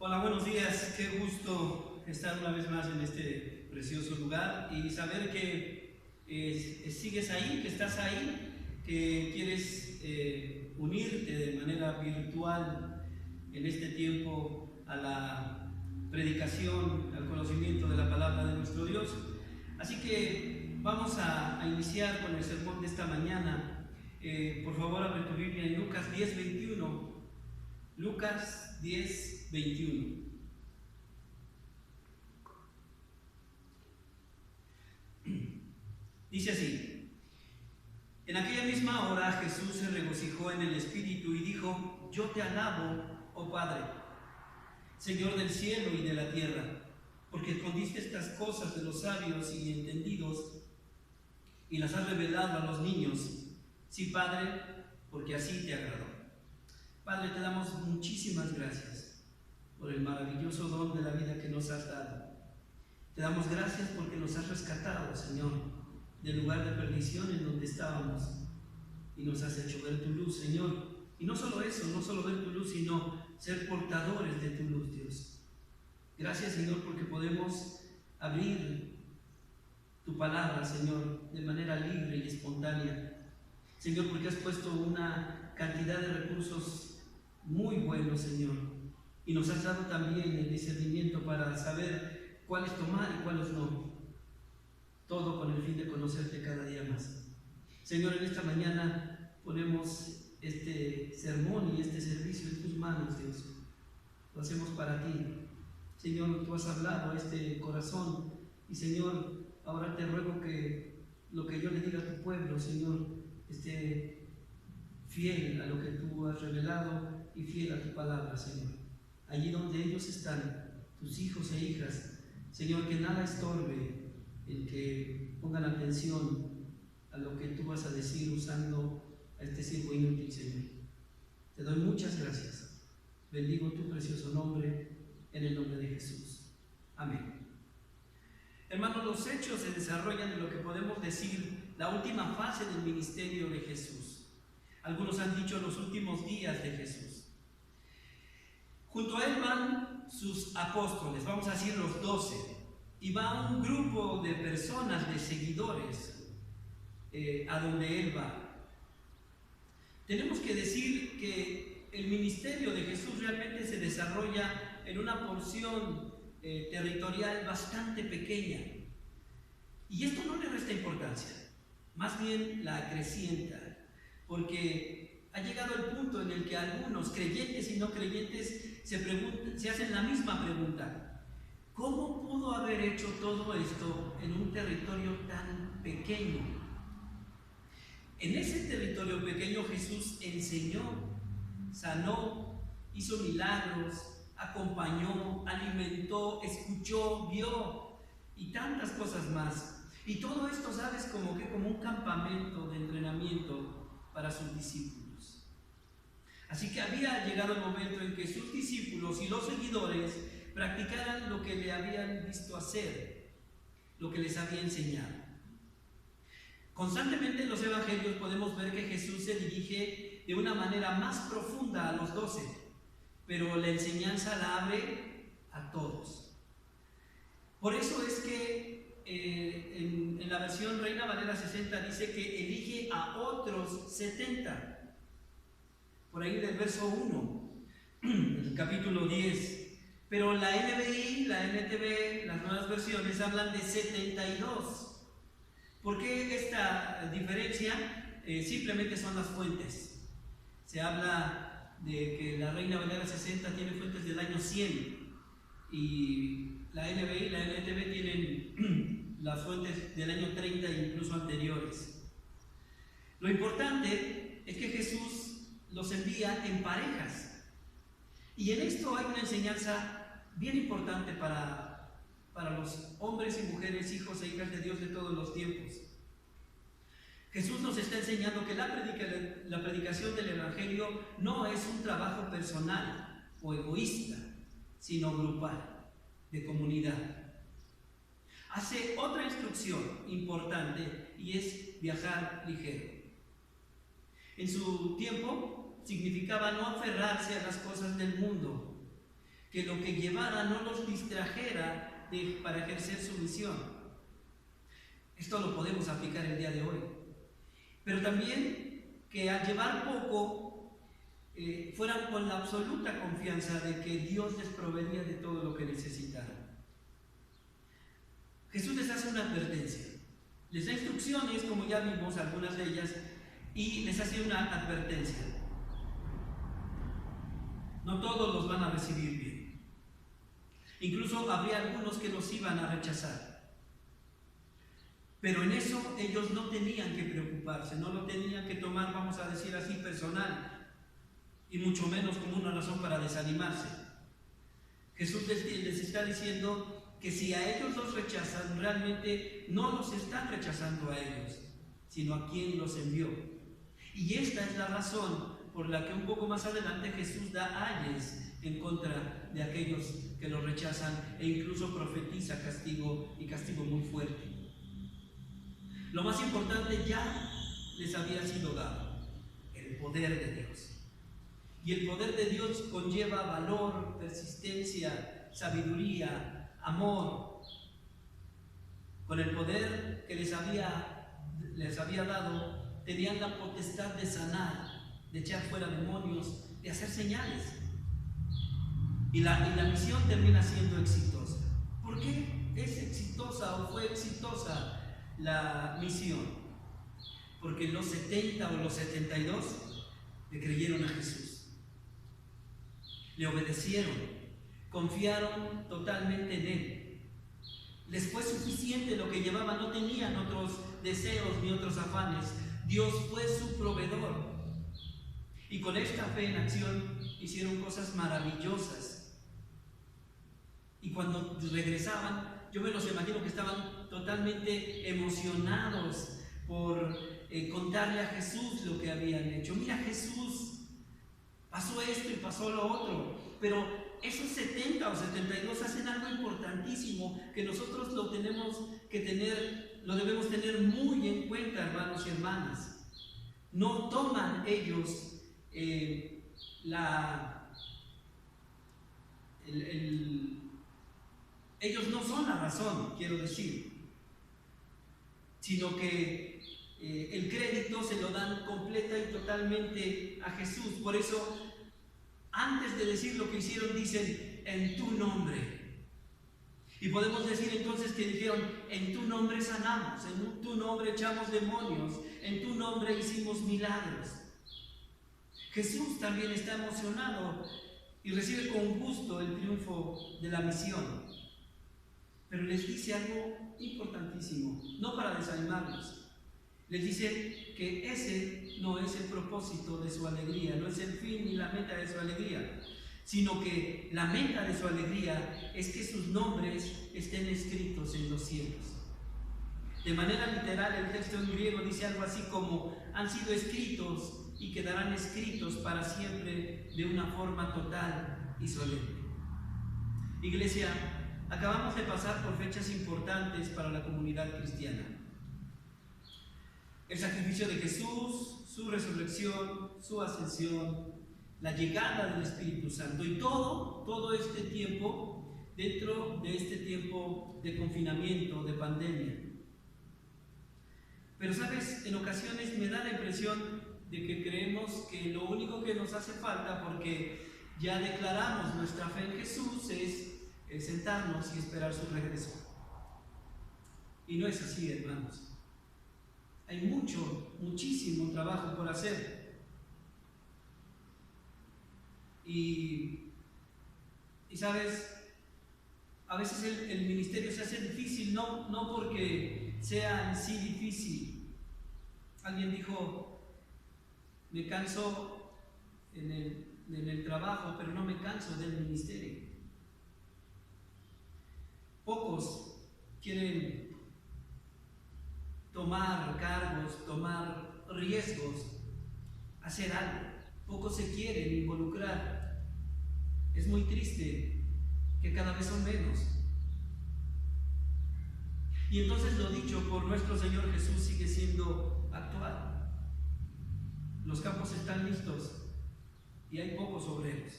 Hola, buenos días. Qué gusto estar una vez más en este precioso lugar y saber que sigues ahí, que estás ahí, que quieres unirte de manera virtual en este tiempo a la predicación, al conocimiento de la palabra de nuestro Dios. Así que vamos a iniciar con el sermón de esta mañana. Por favor, abre tu Biblia en Lucas 10:21. Lucas 10:21. Dice así: en aquella misma hora Jesús se regocijó en el Espíritu y dijo: yo te alabo, oh Padre, Señor del cielo y de la tierra, porque escondiste estas cosas de los sabios y entendidos y las has revelado a los niños. Sí, Padre, porque así te agradó. Padre, te damos muchísimas gracias por el maravilloso don de la vida que nos has dado. Te damos gracias porque nos has rescatado, Señor, del lugar de perdición en donde estábamos y nos has hecho ver tu luz, Señor. Y no solo eso, no solo ver tu luz, sino ser portadores de tu luz, Dios. Gracias, Señor, porque podemos abrir tu palabra, Señor, de manera libre y espontánea. Señor, porque has puesto una cantidad de recursos muy buenos, Señor, y nos has dado también el discernimiento para saber cuáles tomar y cuáles no. Todo con el fin de conocerte cada día más. Señor, en esta mañana ponemos este sermón y este servicio en tus manos, Dios. Lo hacemos para ti. Señor, tú has hablado a este corazón y, Señor, ahora te ruego que lo que yo le diga a tu pueblo, Señor, esté fiel a lo que tú has revelado y fiel a tu palabra, Señor. Allí donde ellos están, tus hijos e hijas, Señor, que nada estorbe el que pongan atención a lo que tú vas a decir usando a este siervo inútil, Señor. Te doy muchas gracias. Bendigo tu precioso nombre en el nombre de Jesús. Amén. Hermanos, los hechos se desarrollan en lo que podemos decir la última fase del ministerio de Jesús. Algunos han dicho los últimos días de Jesús. Junto a él van sus apóstoles, vamos a decir los 12, y va un grupo de personas, de seguidores, a donde él va. Tenemos que decir que el ministerio de Jesús realmente se desarrolla en una porción territorial bastante pequeña. Y esto no le resta importancia, más bien la acrecienta, porque ha llegado el punto en el que algunos, creyentes y no creyentes, se hacen la misma pregunta: ¿cómo pudo haber hecho todo esto en un territorio tan pequeño? En ese territorio pequeño Jesús enseñó, sanó, hizo milagros, acompañó, alimentó, escuchó, vio y tantas cosas más. Y todo esto, ¿sabes? Como un campamento de entrenamiento para sus discípulos. Así que había llegado el momento en que sus discípulos y los seguidores practicaran lo que le habían visto hacer, lo que les había enseñado. Constantemente en los evangelios podemos ver que Jesús se dirige de una manera más profunda a los 12, pero la enseñanza la abre a todos. Por eso es que en la versión Reina Valera 60 dice que elige a otros 70. Por ahí del verso 1, el capítulo 10. Pero la NBI, la NTV, las nuevas versiones hablan de 72. ¿Por qué esta diferencia? Simplemente son las fuentes. Se habla de que la Reina Valera 60 tiene fuentes del año 100 y la NBI y la NTV tienen las fuentes del año 30 e incluso anteriores. Lo importante es que Jesús los envía en parejas, y en esto hay una enseñanza bien importante para los hombres y mujeres, hijos e hijas de Dios de todos los tiempos. Jesús nos está enseñando que la predicación del Evangelio no es un trabajo personal o egoísta, sino grupal, de comunidad. Hace otra instrucción importante y es viajar ligero. En su tiempo significaba no aferrarse a las cosas del mundo, que lo que llevara no los distrajera para ejercer su misión. Esto lo podemos aplicar el día de hoy. Pero también que al llevar poco, fueran con la absoluta confianza de que Dios les proveería de todo lo que necesitaran. Jesús les hace una advertencia. Les da instrucciones, como ya vimos algunas de ellas, y les hace una advertencia. No todos los van a recibir bien. Incluso habría algunos que los iban a rechazar. Pero en eso ellos no tenían que preocuparse, no lo tenían que tomar, vamos a decir así, personal, y mucho menos como una razón para desanimarse. Jesús les está diciendo que si a ellos los rechazan, realmente no los están rechazando a ellos, sino a quien los envió. Y esta es la razón por la que un poco más adelante Jesús da ayes en contra de aquellos que los rechazan e incluso profetiza castigo y castigo muy fuerte. Lo más importante ya les había sido dado, el poder de Dios. Y el poder de Dios conlleva valor, persistencia, sabiduría, amor. Con el poder que les había dado, tenían la potestad de sanar, de echar fuera demonios, de hacer señales. Y la misión termina siendo exitosa. ¿Por qué es exitosa o fue exitosa la misión? Porque los 70 o los 72 le creyeron a Jesús. Le obedecieron, confiaron totalmente en Él. Les fue suficiente lo que llevaban, no tenían otros deseos ni otros afanes. Dios fue su proveedor. Y con esta fe en acción hicieron cosas maravillosas. Y cuando regresaban, yo me los imagino que estaban totalmente emocionados por contarle a Jesús lo que habían hecho. Mira, Jesús, pasó esto y pasó lo otro, pero esos 70 o 72 hacen algo importantísimo que nosotros lo debemos tener muy en cuenta, hermanos y hermanas. No toman ellos ellos no son la razón, quiero decir, sino que el crédito se lo dan completa y totalmente a Jesús. Por eso, antes de decir lo que hicieron, dicen, en tu nombre. Y podemos decir entonces que dijeron, en tu nombre sanamos, en tu nombre echamos demonios, en tu nombre hicimos milagros. Jesús también está emocionado y recibe con gusto el triunfo de la misión. Pero les dice algo importantísimo, no para desanimarlos. Les dice que ese no es el propósito de su alegría, no es el fin ni la meta de su alegría, sino que la meta de su alegría es que sus nombres estén escritos en los cielos. De manera literal, el texto en griego dice algo así como: han sido escritos y quedarán escritos para siempre de una forma total y solemne. Iglesia, acabamos de pasar por fechas importantes para la comunidad cristiana. El sacrificio de Jesús, su resurrección, su ascensión, la llegada del Espíritu Santo y todo este tiempo dentro de este tiempo de confinamiento, de pandemia. Pero sabes, en ocasiones me da la impresión de que creemos que lo único que nos hace falta, porque ya declaramos nuestra fe en Jesús, es sentarnos y esperar su regreso. Y no es así, hermanos. Hay muchísimo trabajo por hacer. Y sabes, a veces el ministerio se hace difícil, no porque sea en sí difícil. Alguien dijo: me canso en el trabajo, pero no me canso del ministerio. Pocos quieren tomar cargos, tomar riesgos, hacer algo. Pocos se quieren involucrar. Es muy triste que cada vez son menos. Y entonces lo dicho por nuestro Señor Jesús sigue siendo actual. Los campos están listos y hay pocos obreros.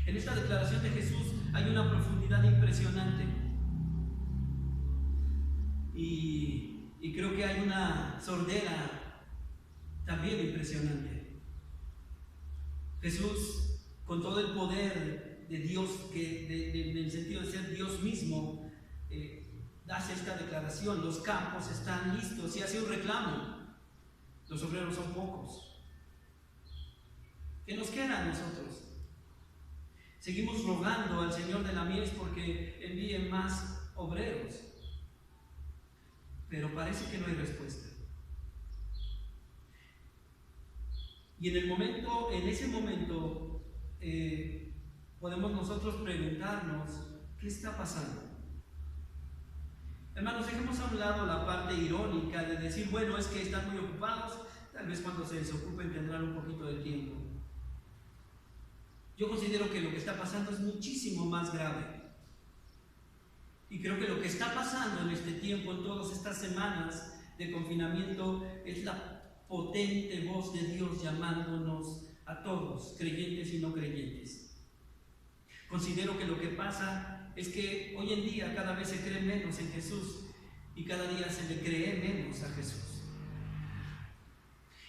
En esta declaración de Jesús hay una profundidad impresionante. Y creo que hay una sordera también impresionante. Jesús, con todo el poder de Dios, en el sentido de ser Dios mismo, hace esta declaración: los campos están listos, y hace un reclamo. Los obreros son pocos. ¿Qué nos queda a nosotros? Seguimos rogando al Señor de la mies porque envíe más obreros, pero parece que no hay respuesta. Y en ese momento, podemos nosotros preguntarnos: ¿qué está pasando? Hermanos, dejemos a un lado la parte irónica de decir, bueno, es que están muy ocupados, tal vez cuando se desocupen tendrán un poquito de tiempo. Yo considero que lo que está pasando es muchísimo más grave. Y creo que lo que está pasando en este tiempo, en todas estas semanas de confinamiento, es la potente voz de Dios llamándonos a todos, creyentes y no creyentes. Considero que lo que pasa es que hoy en día cada vez se cree menos en Jesús y cada día se le cree menos a Jesús.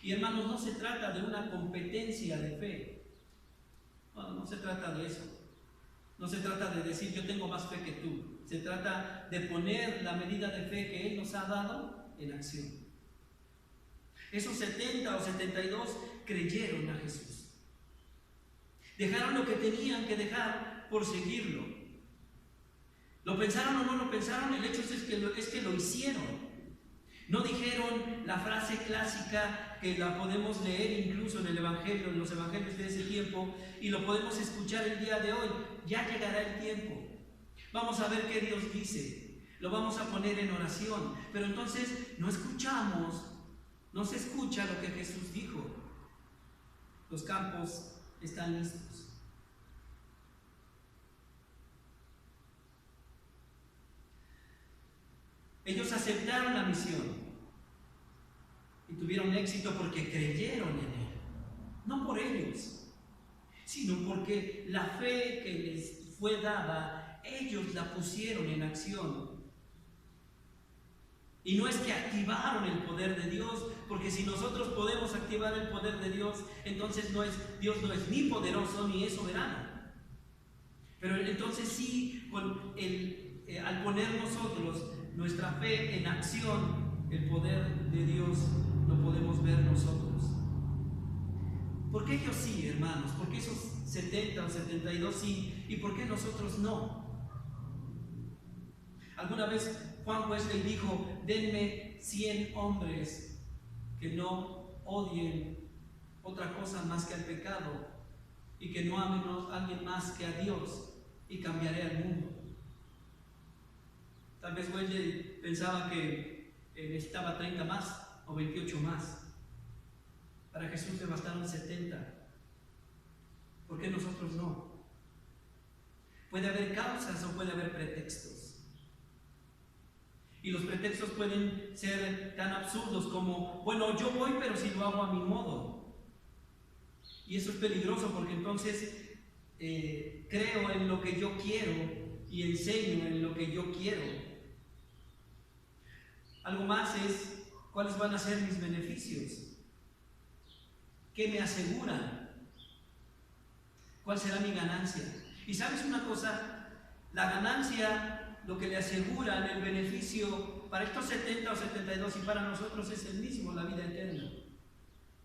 Y hermanos, no se trata de una competencia de fe. No se trata de eso. No se trata de decir yo tengo más fe que tú. Se trata de poner la medida de fe que Él nos ha dado en acción. Esos 70 o 72 creyeron a Jesús. Dejaron lo que tenían que dejar por seguirlo. ¿Lo pensaron o no lo pensaron? El hecho es que lo hicieron. No dijeron la frase clásica que la podemos leer incluso en el Evangelio, en los Evangelios de ese tiempo, y lo podemos escuchar el día de hoy: ya llegará el tiempo. Vamos a ver qué Dios dice. Lo vamos a poner en oración. Pero entonces no escuchamos, no se escucha lo que Jesús dijo. Los campos están listos. Ellos aceptaron la misión y tuvieron éxito porque creyeron en Él. No por ellos, sino porque la fe que les fue dada, ellos la pusieron en acción. Y no es que activaron el poder de Dios, porque si nosotros podemos activar el poder de Dios, entonces Dios no es ni poderoso ni es soberano. Pero entonces sí, al poner nosotros nuestra fe en acción, el poder de Dios lo podemos ver nosotros. ¿Por qué ellos sí, hermanos? ¿Por qué esos 70 o 72 sí? ¿Y por qué nosotros no? Alguna vez Juan Wesley dijo: denme 100 hombres que no odien otra cosa más que al pecado y que no amen a alguien más que a Dios, y cambiaré al mundo. Tal vez Wesley pensaba que necesitaba 30 más o 28 más. Para Jesús le bastaron 70. ¿Por qué nosotros no? Puede haber causas o puede haber pretextos. Y los pretextos pueden ser tan absurdos como: bueno, yo voy, pero si lo hago a mi modo. Y eso es peligroso, porque entonces creo en lo que yo quiero y enseño en lo que yo quiero. Algo más es: ¿cuáles van a ser mis beneficios? ¿Qué me aseguran? ¿Cuál será mi ganancia? Y sabes una cosa, la ganancia, lo que le aseguran, el beneficio para estos 70 o 72 y para nosotros es el mismo: la vida eterna.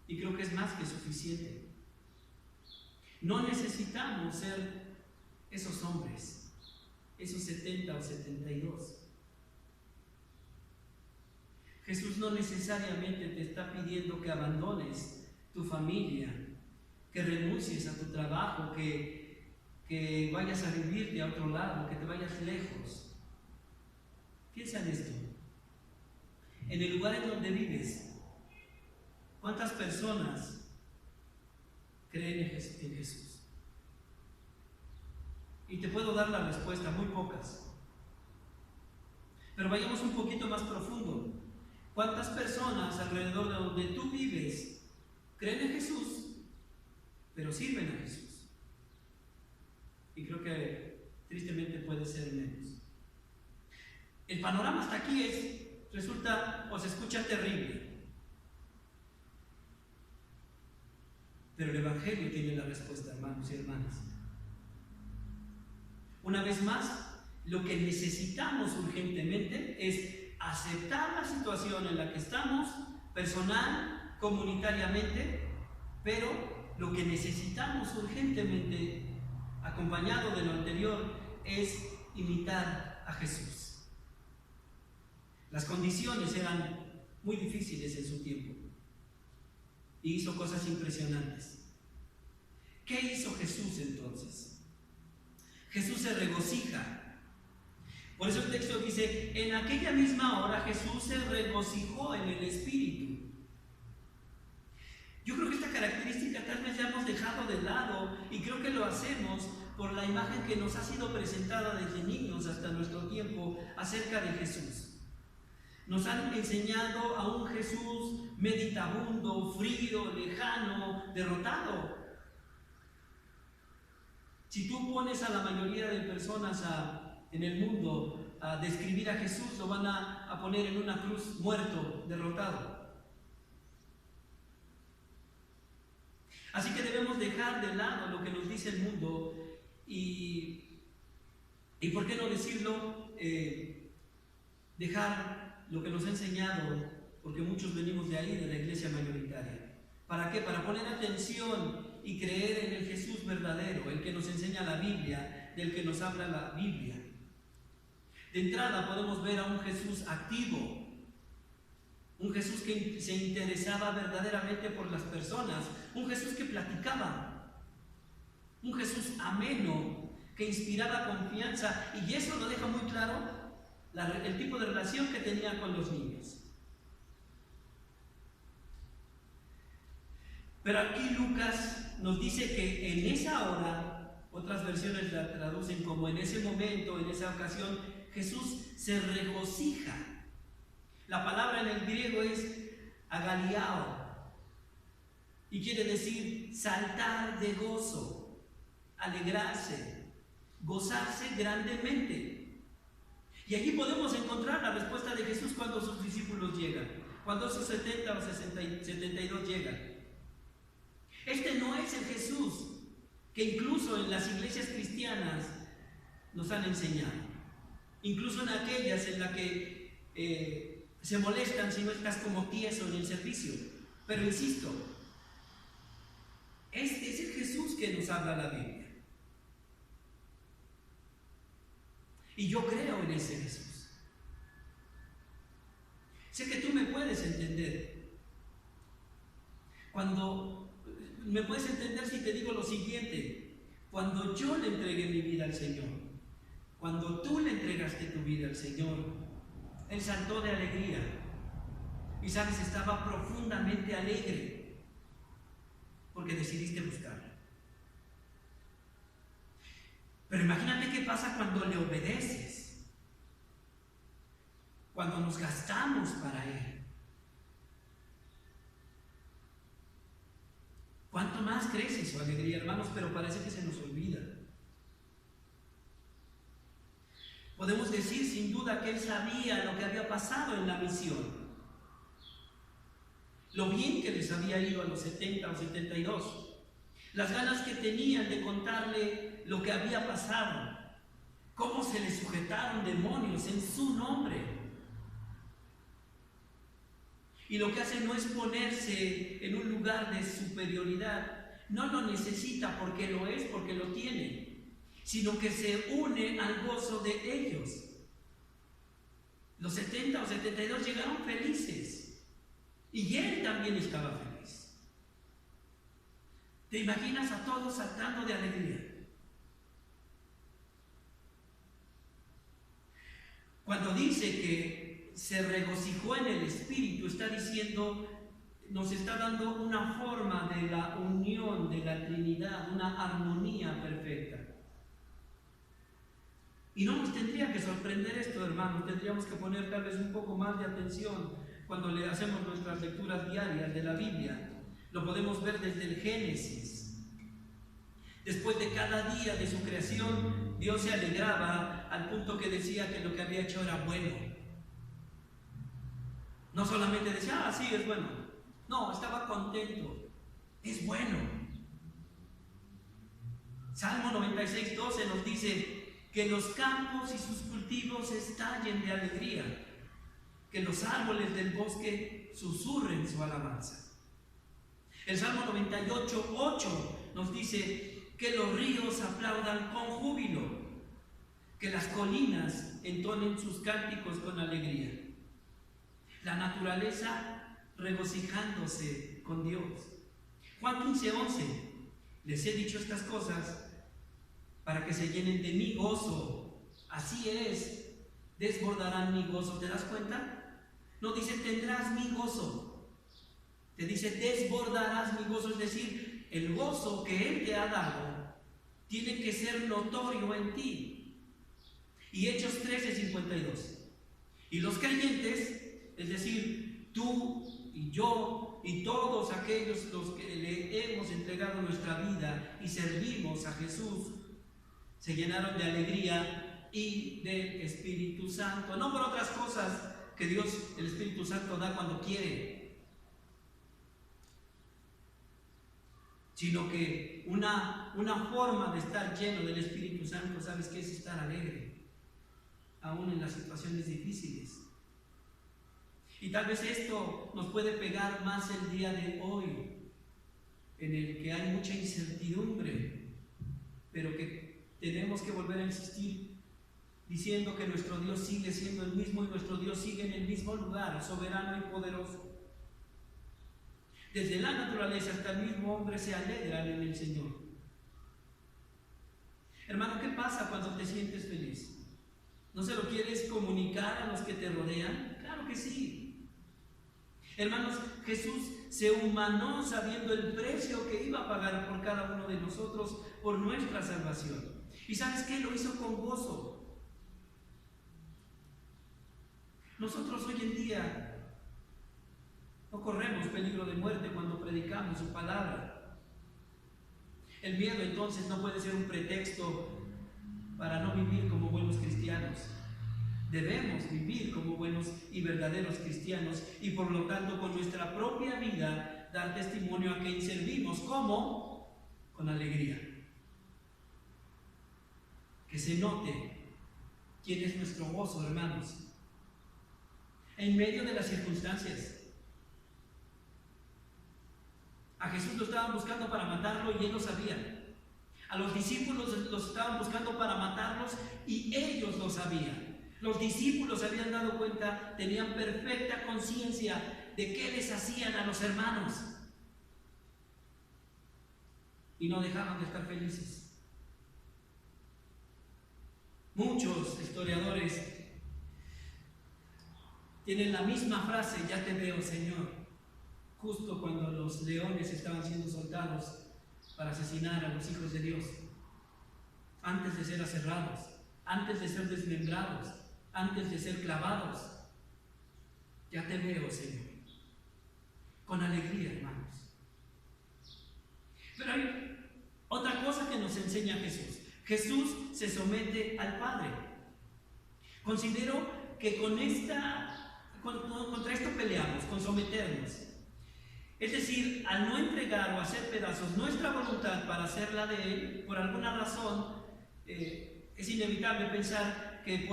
Y creo que es más que suficiente. No necesitamos ser esos hombres, esos 70 o 72. Jesús no necesariamente te está pidiendo que abandones tu familia, que renuncies a tu trabajo, que vayas a vivirte a otro lado, que te vayas lejos. Piensa en esto. En el lugar en donde vives, ¿cuántas personas creen en Jesús? Y te puedo dar la respuesta: muy pocas. Pero vayamos un poquito más profundo. ¿Cuántas personas alrededor de donde tú vives creen en Jesús, pero sirven a Jesús? y creo que tristemente puede ser menos. El panorama hasta aquí resulta o se escucha terrible, pero el Evangelio tiene la respuesta, hermanos y hermanas. Una vez más, lo que necesitamos urgentemente es aceptar la situación en la que estamos, personal, comunitariamente, pero lo que necesitamos urgentemente, acompañado de lo anterior, es imitar a Jesús. Las condiciones eran muy difíciles en su tiempo y hizo cosas impresionantes. ¿Qué hizo Jesús entonces? Jesús se regocija. Por eso el texto dice, en aquella misma hora Jesús se regocijó en el Espíritu. Yo creo que esta característica tal vez ya hemos dejado de lado y creo que lo hacemos por la imagen que nos ha sido presentada desde niños hasta nuestro tiempo acerca de Jesús. Nos han enseñado a un Jesús meditabundo, frío, lejano, derrotado. Si tú pones a la mayoría de personas en el mundo a describir a Jesús, lo van a poner en una cruz muerto, derrotado. Así que debemos dejar de lado lo que nos dice el mundo y ¿por qué no decirlo? Dejar lo que nos ha enseñado, porque muchos venimos de ahí, de la iglesia mayoritaria. ¿Para qué? Para poner atención y creer en el Jesús verdadero, el que nos enseña la Biblia, del que nos habla la Biblia. De entrada podemos ver a un Jesús activo, un Jesús que se interesaba verdaderamente por las personas, un Jesús que platicaba, un Jesús ameno, que inspiraba confianza, y eso lo deja muy claro el tipo de relación que tenía con los niños. Pero aquí Lucas nos dice que en esa hora, otras versiones la traducen como en ese momento, en esa ocasión, Jesús se regocija. La palabra en el griego es agaliao y quiere decir saltar de gozo, alegrarse, gozarse grandemente. Y aquí podemos encontrar la respuesta de Jesús cuando sus discípulos llegan, cuando esos 70 o 72 llegan. Este no es el Jesús que incluso en las iglesias cristianas nos han enseñado. Incluso en aquellas en las que se molestan si no estás como tieso en el servicio. Pero insisto, este es el Jesús que nos habla la Biblia. Y yo creo en ese Jesús. Sé que tú me puedes entender. Me puedes entender si te digo lo siguiente. Cuando yo le entregué mi vida al Señor, cuando tú le entregaste tu vida al Señor, Él saltó de alegría. Y sabes, estaba profundamente alegre porque decidiste buscarlo. Pero imagínate qué pasa cuando le obedeces, cuando nos gastamos para Él. ¿Cuánto más crece su alegría, hermanos? Pero parece que se nos olvida. Podemos decir sin duda que Él sabía lo que había pasado en la misión. Lo bien que les había ido a los 70 o 72. Las ganas que tenían de contarle lo que había pasado. Cómo se les sujetaron demonios en su nombre. Y lo que hace no es ponerse en un lugar de superioridad. No lo necesita porque lo es, porque lo tiene. Sino que se une al gozo de ellos. Los 70 o 72 llegaron felices. Y Él también estaba feliz. ¿Te imaginas a todos saltando de alegría? Cuando dice que se regocijó en el Espíritu, está diciendo, nos está dando una forma de la unión de la Trinidad, una armonía perfecta. Y no nos tendría que sorprender esto, hermanos, tendríamos que poner tal vez un poco más de atención cuando le hacemos nuestras lecturas diarias de la Biblia. Lo podemos ver desde el Génesis. Después de cada día de su creación, Dios se alegraba al punto que decía que lo que había hecho era bueno. No solamente decía, sí, es bueno. No, estaba contento. Es bueno. Salmo 96:12 nos dice que los campos y sus cultivos estallen de alegría, que los árboles del bosque susurren su alabanza. El Salmo 98:8 nos dice que los ríos aplaudan con júbilo, que las colinas entonen sus cánticos con alegría. La naturaleza regocijándose con Dios. Juan 15:11, les he dicho estas cosas para que se llenen de mi gozo. Así es, desbordarán mi gozo. ¿Te das cuenta? No dice tendrás mi gozo, te dice desbordarás mi gozo. Es decir, el gozo que Él te ha dado tiene que ser notorio en ti. Y Hechos 13:52. Y los creyentes, es decir, tú y yo y todos aquellos los que le hemos entregado nuestra vida y servimos a Jesús, se llenaron de alegría y del Espíritu Santo. No por otras cosas que Dios, el Espíritu Santo, da cuando quiere, sino que una forma de estar lleno del Espíritu Santo, ¿sabes qué? Es estar alegre, aún en las situaciones difíciles. Y tal vez esto nos puede pegar más el día de hoy, en el que hay mucha incertidumbre, pero que tenemos que volver a insistir diciendo que nuestro Dios sigue siendo el mismo y nuestro Dios sigue en el mismo lugar, soberano y poderoso. Desde la naturaleza hasta el mismo hombre se alegran en el Señor. Hermano, ¿qué pasa cuando te sientes feliz? ¿No se lo quieres comunicar a los que te rodean? Claro que sí. Hermanos, Jesús se humanó sabiendo el precio que iba a pagar por cada uno de nosotros por nuestra salvación. ¿Y sabes qué? Lo hizo con gozo. Nosotros hoy en día no corremos peligro de muerte cuando predicamos su palabra. El miedo entonces no puede ser un pretexto para no vivir como buenos cristianos. Debemos vivir como buenos y verdaderos cristianos y por lo tanto con nuestra propia vida dar testimonio a quien servimos. ¿Cómo? Con alegría. Que se note quién es nuestro gozo, hermanos, en medio de las circunstancias. A Jesús lo estaban buscando para matarlo y Él lo sabía. A los discípulos los estaban buscando para matarlos y ellos lo sabían. Los discípulos se habían dado cuenta, tenían perfecta conciencia de qué les hacían a los hermanos. Y no dejaban de estar felices. Muchos historiadores tienen la misma frase, ya te veo, Señor, justo cuando los leones estaban siendo soltados para asesinar a los hijos de Dios, antes de ser aserrados, antes de ser desmembrados, antes de ser clavados. Ya te veo, Señor. Con alegría, hermanos. Pero hay otra cosa que nos enseña Jesús. Jesús se somete al Padre. Considero que contra esto peleamos, con someternos. Es decir, al no entregar o hacer pedazos nuestra voluntad para hacer la de Él, por alguna razón es inevitable pensar que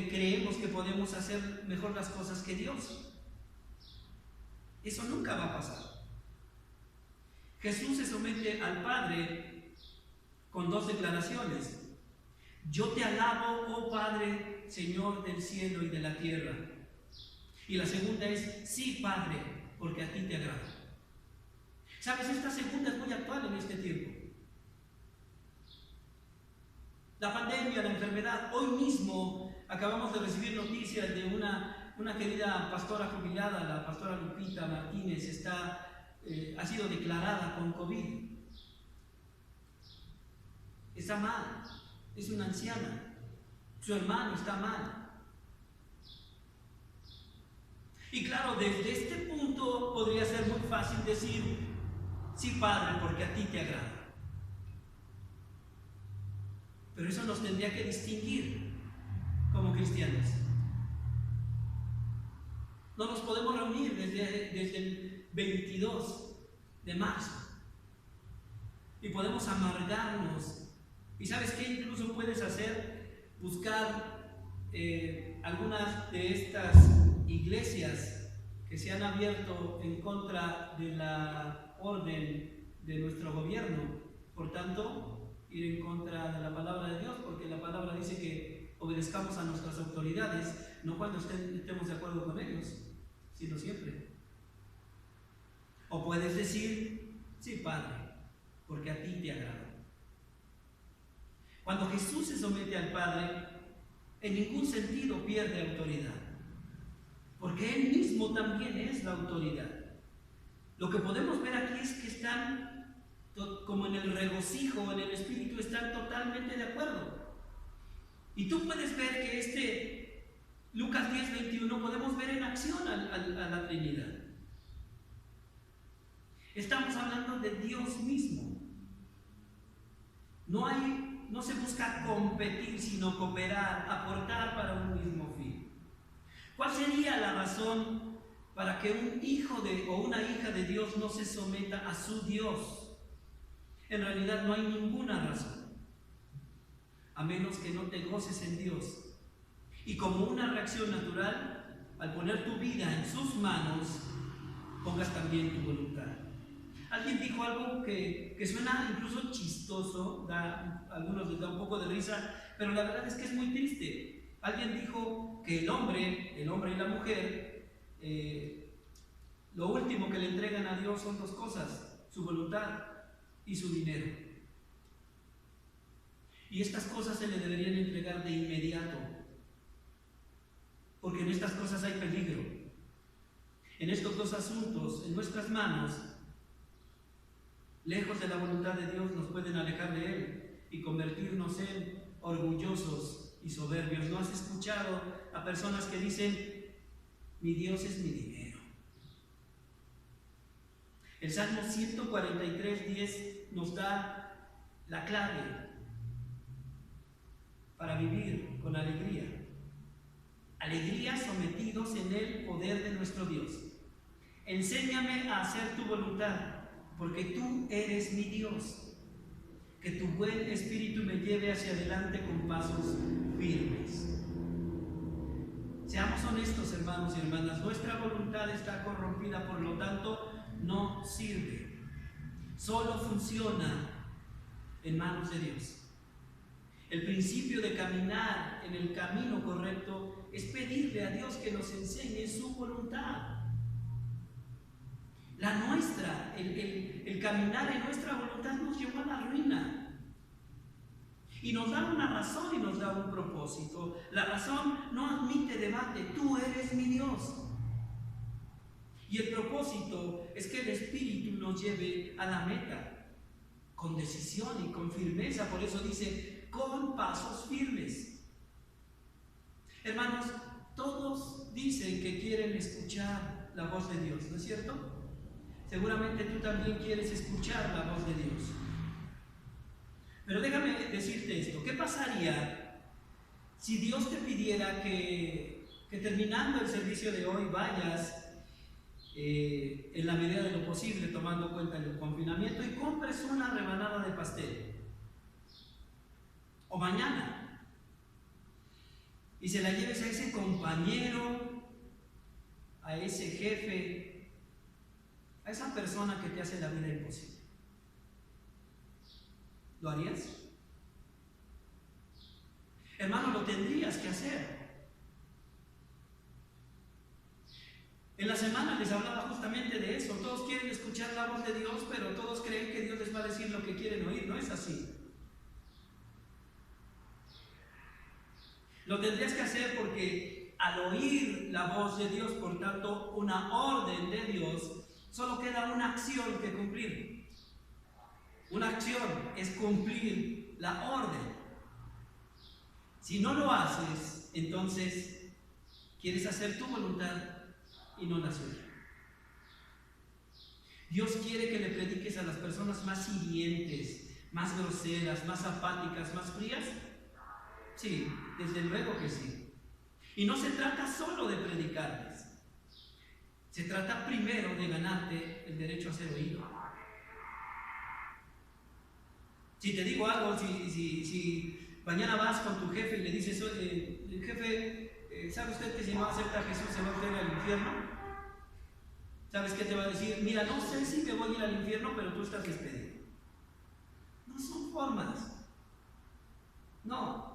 creemos que podemos hacer mejor las cosas que Dios. Eso nunca va a pasar. Jesús se somete al Padre con dos declaraciones. Yo te alabo, oh Padre, Señor del cielo y de la tierra. Y la segunda es, sí, Padre, porque a ti te agrada. ¿Sabes? Esta segunda es muy actual en este tiempo. La pandemia, la enfermedad. Hoy mismo acabamos de recibir noticias de una querida pastora jubilada, la pastora Lupita Martínez, ha sido declarada con COVID. Está mal, es una anciana, su hermano está mal. Y claro, desde este punto podría ser muy fácil decir, sí, Padre, porque a ti te agrada. Pero eso nos tendría que distinguir como cristianos. No nos podemos reunir desde el 22 de marzo y podemos amargarnos. ¿Y sabes qué incluso puedes hacer? Buscar algunas de estas iglesias que se han abierto en contra de la orden de nuestro gobierno. Por tanto, ir en contra de la palabra de Dios, porque la palabra dice que obedezcamos a nuestras autoridades, no cuando estemos de acuerdo con ellos, sino siempre. O puedes decir, sí, Padre, porque a ti te agrada. Cuando Jesús se somete al Padre, en ningún sentido pierde autoridad, porque Él mismo también es la autoridad. Lo que podemos ver aquí es que están, como en el regocijo, en el Espíritu, están totalmente de acuerdo. Y tú puedes ver que Lucas 10:21 podemos ver en acción a la Trinidad. Estamos hablando de Dios mismo. No se busca competir, sino cooperar, aportar para un mismo fin. ¿Cuál sería la razón para que un hijo o una hija de Dios no se someta a su Dios? En realidad no hay ninguna razón, a menos que no te goces en Dios. Y como una reacción natural, al poner tu vida en sus manos, pongas también tu voluntad. Alguien dijo algo que suena incluso chistoso, a algunos les da un poco de risa, pero la verdad es que es muy triste. Alguien dijo que el hombre y la mujer, lo último que le entregan a Dios son dos cosas: su voluntad y su dinero. Y estas cosas se le deberían entregar de inmediato, porque en estas cosas hay peligro. En estos dos asuntos, en nuestras manos, lejos de la voluntad de Dios, nos pueden alejar de Él y convertirnos en orgullosos y soberbios. ¿No has escuchado a personas que dicen, mi Dios es mi dinero? El Salmo 143:10 nos da la clave para vivir con alegría. Alegría sometidos en el poder de nuestro Dios. Enséñame a hacer tu voluntad, porque tú eres mi Dios. Que tu buen espíritu me lleve hacia adelante con pasos firmes. Seamos honestos, hermanos y hermanas, nuestra voluntad está corrompida, por lo tanto no sirve. Solo funciona en manos de Dios. El principio de caminar en el camino correcto es pedirle a Dios que nos enseñe su voluntad. La nuestra, el caminar en nuestra voluntad nos llevó a la ruina. Y nos da una razón y nos da un propósito. La razón no admite debate. Tú eres mi Dios. Y el propósito es que el Espíritu nos lleve a la meta con decisión y con firmeza. Por eso dice, con pasos firmes. Hermanos, todos dicen que quieren escuchar la voz de Dios, ¿no es cierto? Seguramente tú también quieres escuchar la voz de Dios. Pero déjame decirte esto. ¿Qué pasaría si Dios te pidiera que terminando el servicio de hoy vayas en la medida de lo posible, tomando cuenta del confinamiento, y compres una rebanada de pastel? O mañana, y se la lleves a ese compañero, a ese jefe, a esa persona que te hace la vida imposible. ¿Lo harías? Hermano, lo tendrías que hacer. En la semana les hablaba justamente de eso. Todos quieren escuchar la voz de Dios, pero todos creen que Dios les va a decir lo que quieren oír. No es así. Lo tendrías que hacer porque al oír la voz de Dios, por tanto, una orden de Dios, solo queda una acción que cumplir. Una acción es cumplir la orden. Si no lo haces, entonces quieres hacer tu voluntad y no la suya. Dios quiere que le prediques a las personas más hirientes, más groseras, más apáticas, más frías, Sí, desde luego que sí. Y no se trata solo de predicarles. Se trata primero de ganarte el derecho a ser oído. Si te digo algo, si mañana vas con tu jefe y le dices, jefe, ¿sabe usted que si no acepta a Jesús se va a usted al infierno? ¿Sabes qué te va a decir? Mira, no sé si me voy a ir al infierno, pero tú estás despedido. No son formas. No.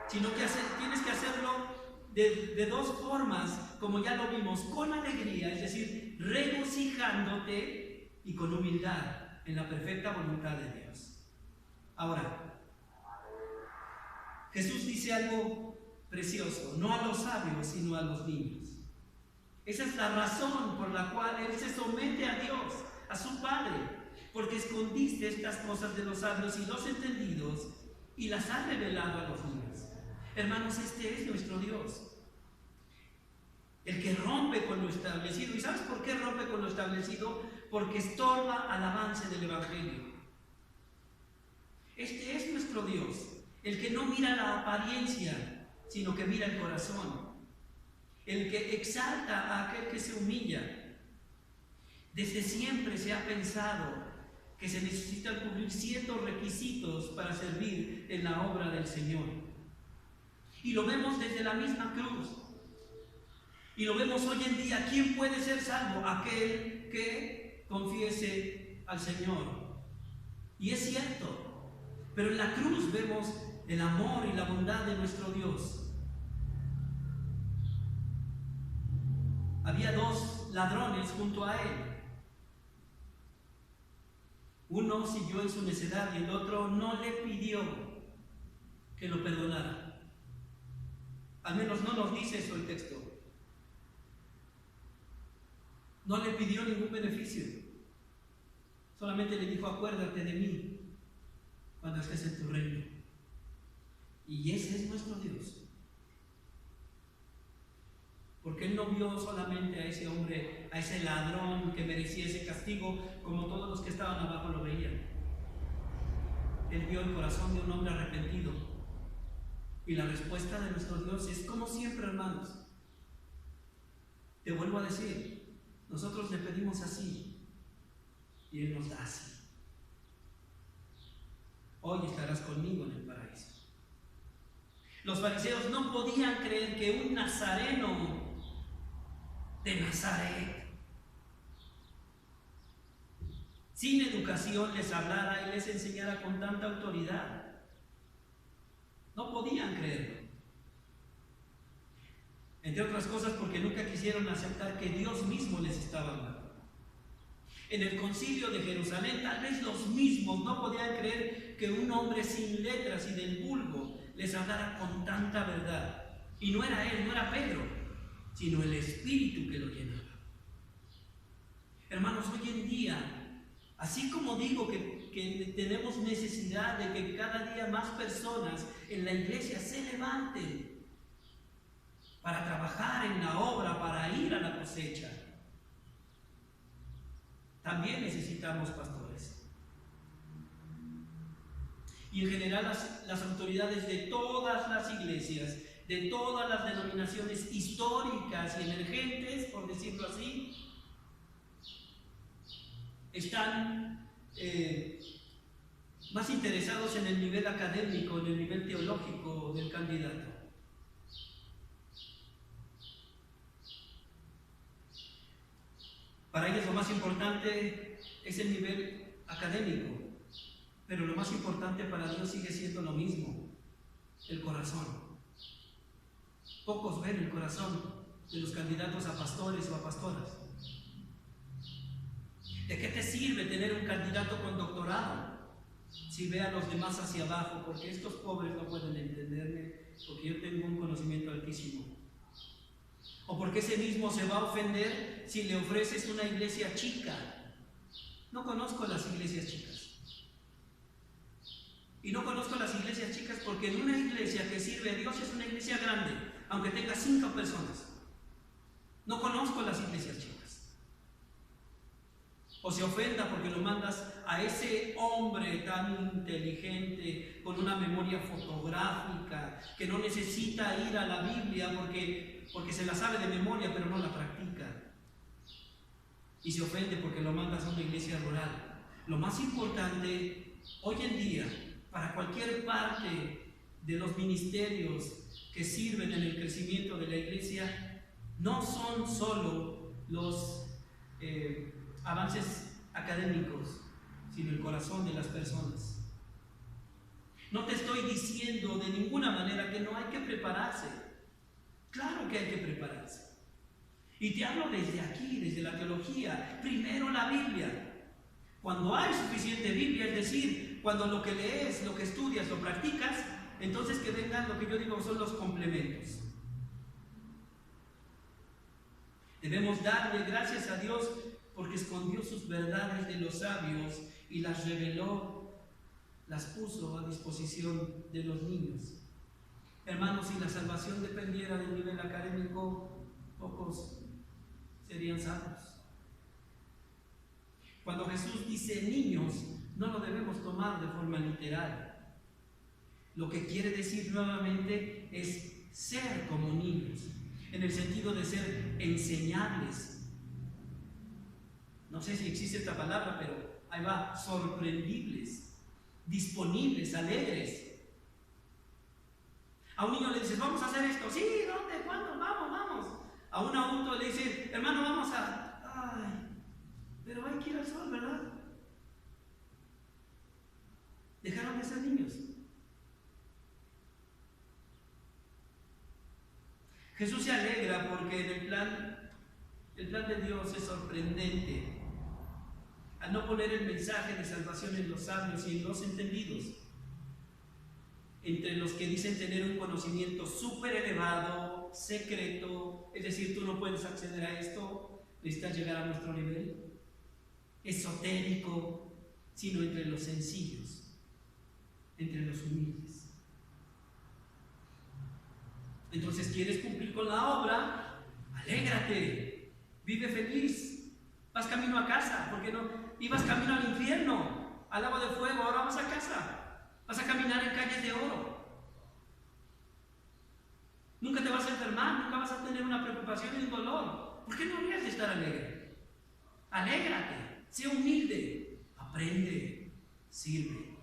Sino que tienes que hacerlo de dos formas, como ya lo vimos, con alegría, es decir, regocijándote y con humildad en la perfecta voluntad de Dios. Ahora, Jesús dice algo precioso, no a los sabios, sino a los niños. Esa es la razón por la cual Él se somete a Dios, a su Padre, porque escondiste estas cosas de los sabios y los entendidos y las has revelado a los niños. Hermanos, este es nuestro Dios, el que rompe con lo establecido. ¿Y sabes por qué rompe con lo establecido? Porque estorba al avance del Evangelio. Este es nuestro Dios, el que no mira la apariencia, sino que mira el corazón. El que exalta a aquel que se humilla. Desde siempre se ha pensado que se necesitan cubrir ciertos requisitos para servir en la obra del Señor. Y lo vemos desde la misma cruz. Y lo vemos hoy en día. ¿Quién puede ser salvo? Aquel que confiese al Señor. Y es cierto. Pero en la cruz vemos el amor y la bondad de nuestro Dios. Había dos ladrones junto a Él. Uno siguió en su necedad y el otro no le pidió que lo perdonara. Al menos no nos dice eso el texto. No le pidió ningún beneficio. Solamente le dijo, acuérdate de mí cuando estés en tu reino. Y ese es nuestro Dios. Porque Él no vio solamente a ese hombre, a ese ladrón que merecía ese castigo, como todos los que estaban abajo lo veían. Él vio el corazón de un hombre arrepentido. Y la respuesta de nuestro Dios es como siempre, hermanos. Te vuelvo a decir, nosotros le pedimos así y Él nos da así. Hoy estarás conmigo en el paraíso. Los fariseos no podían creer que un nazareno de Nazaret, sin educación, les hablara y les enseñara con tanta autoridad. No podían creerlo. Entre otras cosas porque nunca quisieron aceptar que Dios mismo les estaba hablando. En el concilio de Jerusalén, tal vez los mismos no podían creer que un hombre sin letras y del vulgo les hablara con tanta verdad. Y no era él, no era Pedro, sino el Espíritu que lo llenaba. Hermanos, hoy en día, así como digo que tenemos necesidad de que cada día más personas en la iglesia se levanten para trabajar en la obra, para ir a la cosecha, también necesitamos pastores. Y en general las autoridades de todas las iglesias, de todas las denominaciones históricas y emergentes, por decirlo así, están más interesados en el nivel académico, en el nivel teológico del candidato. Para ellos lo más importante es el nivel académico, pero lo más importante para Dios sigue siendo lo mismo, el corazón. Pocos ven el corazón de los candidatos a pastores o a pastoras. ¿De qué te sirve tener un candidato con doctorado si ve a los demás hacia abajo? Porque estos pobres no pueden entenderme, porque yo tengo un conocimiento altísimo. O porque ese mismo se va a ofender si le ofreces una iglesia chica. No conozco las iglesias chicas. Y no conozco las iglesias chicas porque en una iglesia que sirve a Dios es una iglesia grande, aunque tenga 5 personas. No conozco las iglesias chicas. O se ofenda porque lo mandas a ese hombre tan inteligente, con una memoria fotográfica que no necesita ir a la Biblia porque se la sabe de memoria, pero no la practica. Y se ofende porque lo mandas a una iglesia rural. Lo más importante hoy en día, para cualquier parte de los ministerios que sirven en el crecimiento de la iglesia, no son solo los avances académicos, sino el corazón de las personas. No te estoy diciendo de ninguna manera que no hay que prepararse. Claro que hay que prepararse. Y te hablo desde aquí, desde la teología. Primero la Biblia. Cuando hay suficiente Biblia, es decir, cuando lo que lees, lo que estudias, lo practicas, entonces que vengan lo que yo digo son los complementos. Debemos darle gracias a Dios porque escondió sus verdades de los sabios y las reveló, las puso a disposición de los niños. Hermanos, si la salvación dependiera del nivel académico, pocos serían salvos. Cuando Jesús dice niños, no lo debemos tomar de forma literal. Lo que quiere decir nuevamente es ser como niños, en el sentido de ser enseñables. No sé si existe esta palabra, pero ahí va, sorprendibles, disponibles, alegres. A un niño le dices, vamos a hacer esto. Sí, ¿dónde? ¿Cuándo? Vamos, vamos. A un adulto le dices, hermano, vamos a... Ay, pero hay que ir al sol, ¿verdad? Dejaron de ser niños. Jesús se alegra porque en el plan de Dios es sorprendente. Al no poner el mensaje de salvación en los sabios y en los entendidos, entre los que dicen tener un conocimiento súper elevado, secreto, es decir, tú no puedes acceder a esto, necesitas llegar a nuestro nivel, esotérico, sino entre los sencillos, entre los humildes. Entonces, ¿quieres cumplir con la obra? Alégrate, vive feliz, vas camino a casa, porque no ibas camino al infierno, al agua de fuego, ahora vas a casa. Vas a caminar en calles de oro. Nunca te vas a enfermar, nunca vas a tener una preocupación ni un dolor. ¿Por qué no habrías de estar alegre? Alégrate, sé humilde, aprende, sirve.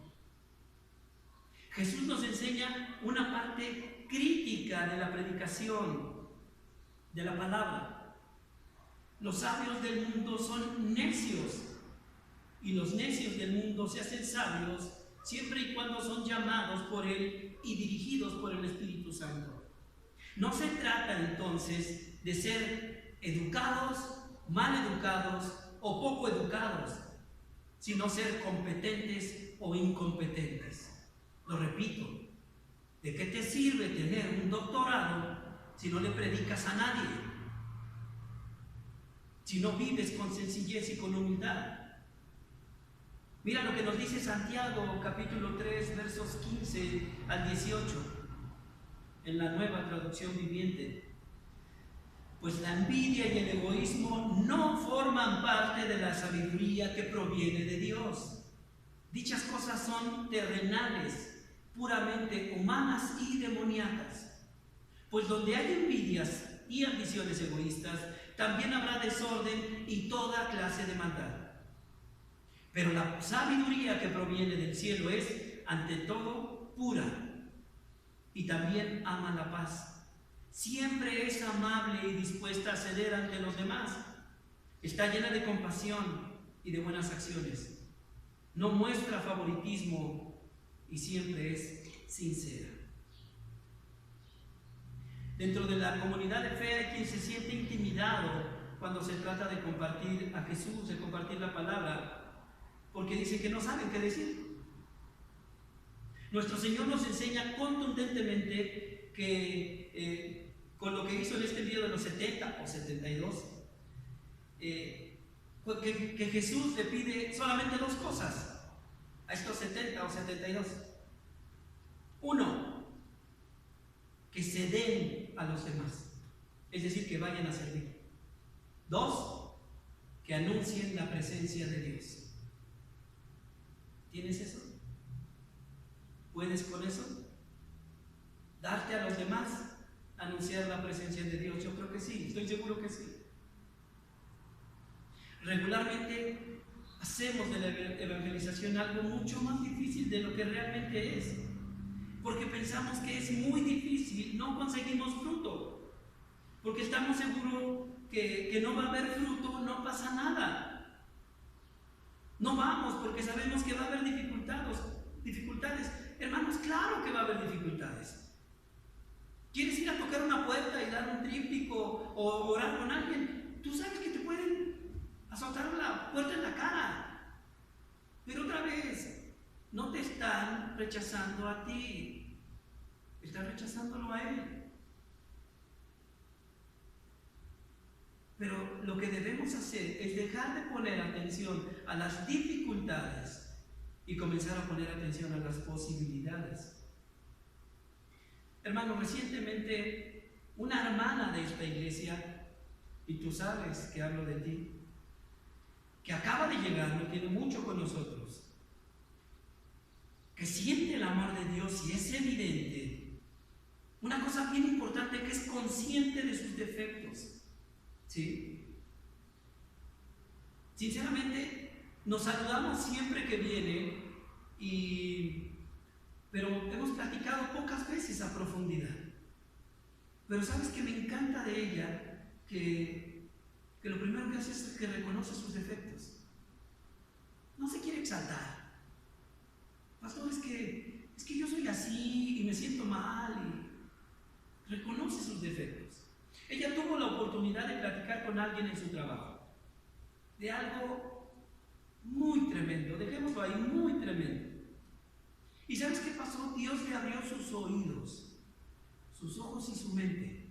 Jesús nos enseña una parte crítica de la predicación, de la palabra. Los sabios del mundo son necios, y los necios del mundo se hacen sabios siempre y cuando son llamados por Él y dirigidos por el Espíritu Santo. No se trata entonces de ser educados, mal educados o poco educados, sino ser competentes o incompetentes. Lo repito, ¿de qué te sirve tener un doctorado si no le predicas a nadie? Si no vives con sencillez y con humildad. Mira lo que nos dice Santiago, capítulo 3, versos 15 al 18, en la Nueva Traducción Viviente. Pues la envidia y el egoísmo no forman parte de la sabiduría que proviene de Dios. Dichas cosas son terrenales, puramente humanas y demoníacas. Pues donde hay envidias y ambiciones egoístas, también habrá desorden y toda clase de maldad. Pero la sabiduría que proviene del cielo es, ante todo, pura, y también ama la paz. Siempre es amable y dispuesta a ceder ante los demás. Está llena de compasión y de buenas acciones. No muestra favoritismo y siempre es sincera. Dentro de la comunidad de fe hay quien se siente intimidado cuando se trata de compartir a Jesús, de compartir la palabra, porque dicen que no saben qué decir. Nuestro Señor nos enseña contundentemente que con lo que hizo en este video de los 70 o 72, que Jesús le pide solamente dos cosas a estos 70 o 72. Uno, que se den a los demás, es decir, que vayan a servir. Dos, que anuncien la presencia de Dios. ¿Tienes eso? ¿Puedes con eso? impacte a los demás anunciar la presencia de Dios? Yo creo que sí, estoy seguro que sí. Regularmente hacemos de la evangelización algo mucho más difícil de lo que realmente es, porque pensamos que es muy difícil, no conseguimos fruto, porque estamos seguros que no va a haber fruto, no pasa nada. No vamos porque sabemos que va a haber dificultades. Hermanos, claro que va a haber dificultades. ¿Quieres ir a tocar una puerta y dar un tríptico o orar con alguien? Tú sabes que te pueden azotar la puerta en la cara. Pero otra vez, no te están rechazando a ti, están rechazándolo a Él. Pero lo que debemos hacer es dejar de poner atención a las dificultades y comenzar a poner atención a las posibilidades. Hermano, recientemente una hermana de esta iglesia, y tú sabes que hablo de ti, que acaba de llegar, no tiene mucho con nosotros, que siente el amor de Dios y es evidente. Una cosa bien importante, que es consciente de sus defectos. ¿Sí? Sinceramente, nos saludamos siempre que viene, pero hemos platicado pocas veces a profundidad. Pero sabes que me encanta de ella que lo primero que hace es que reconoce sus defectos. No se quiere exaltar. Pastor, es que yo soy así y me siento mal, y reconoce sus defectos. Ella tuvo la oportunidad de platicar con alguien en su trabajo de algo muy tremendo, dejémoslo ahí, muy tremendo. ¿Y sabes qué pasó? Dios le abrió sus oídos, sus ojos y su mente,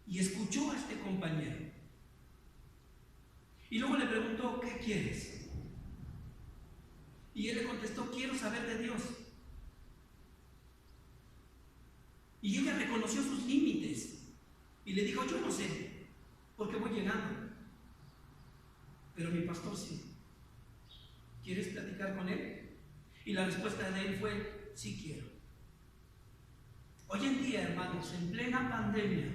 y escuchó a este compañero. Y luego le preguntó, ¿qué quieres? Y él le contestó, quiero saber de Dios. Y ella reconoció sus límites y le dijo, yo no sé, porque voy llegando, pero mi pastor sí. ¿Quieres platicar con él? Y la respuesta de él fue, sí quiero. Hoy en día, hermanos, en plena pandemia,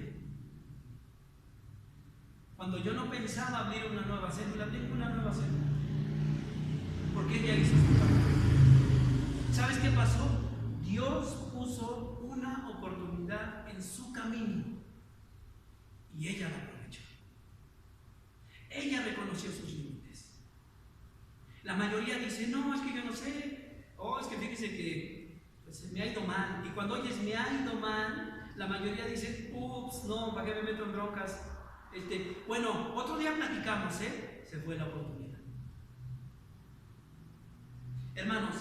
cuando yo no pensaba abrir una nueva célula, tengo una nueva célula, porque ella hizo su trabajo. ¿Sabes qué pasó? Dios puso una oportunidad en su camino y ella la aprovechó. Ella reconoció sus límites. La mayoría dice, no, es que yo no sé, es que fíjese que pues, me ha ido mal. Y cuando oyes me ha ido mal, la mayoría dice, ups, no, ¿para qué me meto en broncas? Bueno, otro día platicamos, se fue la oportunidad. Hermanos,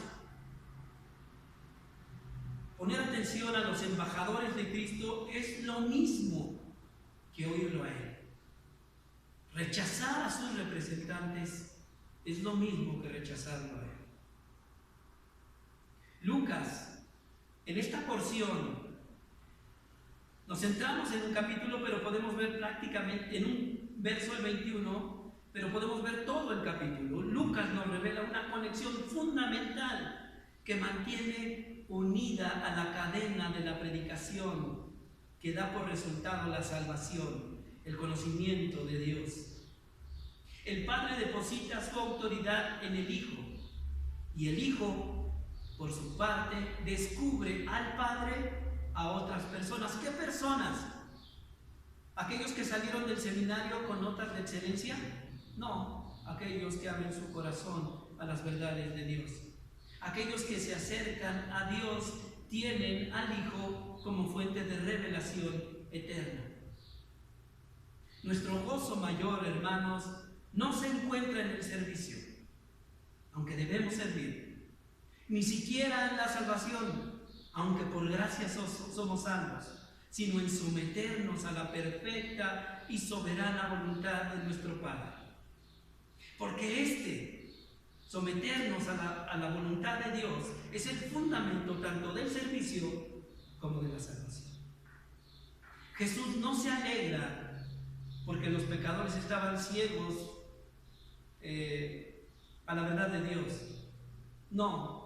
poner atención a los embajadores de Cristo es lo mismo que oírlo a Él. Rechazar a sus representantes es lo mismo que rechazarlo a Él. Lucas, en esta porción, nos centramos en un capítulo, pero podemos ver prácticamente en un verso, el 21, pero podemos ver todo el capítulo. Lucas nos revela una conexión fundamental que mantiene unida a la cadena de la predicación, que da por resultado la salvación, el conocimiento de Dios. El Padre deposita su autoridad en el Hijo, y el Hijo, por su parte, descubre al Padre a otras personas. ¿Qué personas? ¿Aquellos que salieron del seminario con notas de excelencia? No, aquellos que abren su corazón a las verdades de Dios. Aquellos que se acercan a Dios tienen al Hijo como fuente de revelación eterna. Nuestro gozo mayor, hermanos, no se encuentra en el servicio, aunque debemos servir, ni siquiera en la salvación, aunque por gracia somos salvos, sino en someternos a la perfecta y soberana voluntad de nuestro Padre. Porque someternos a la voluntad de Dios es el fundamento tanto del servicio como de la salvación. Jesús no se alegra porque los pecadores estaban ciegos a la verdad de Dios. No.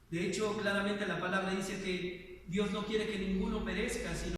De hecho, claramente la palabra dice que Dios no quiere que ninguno perezca, sino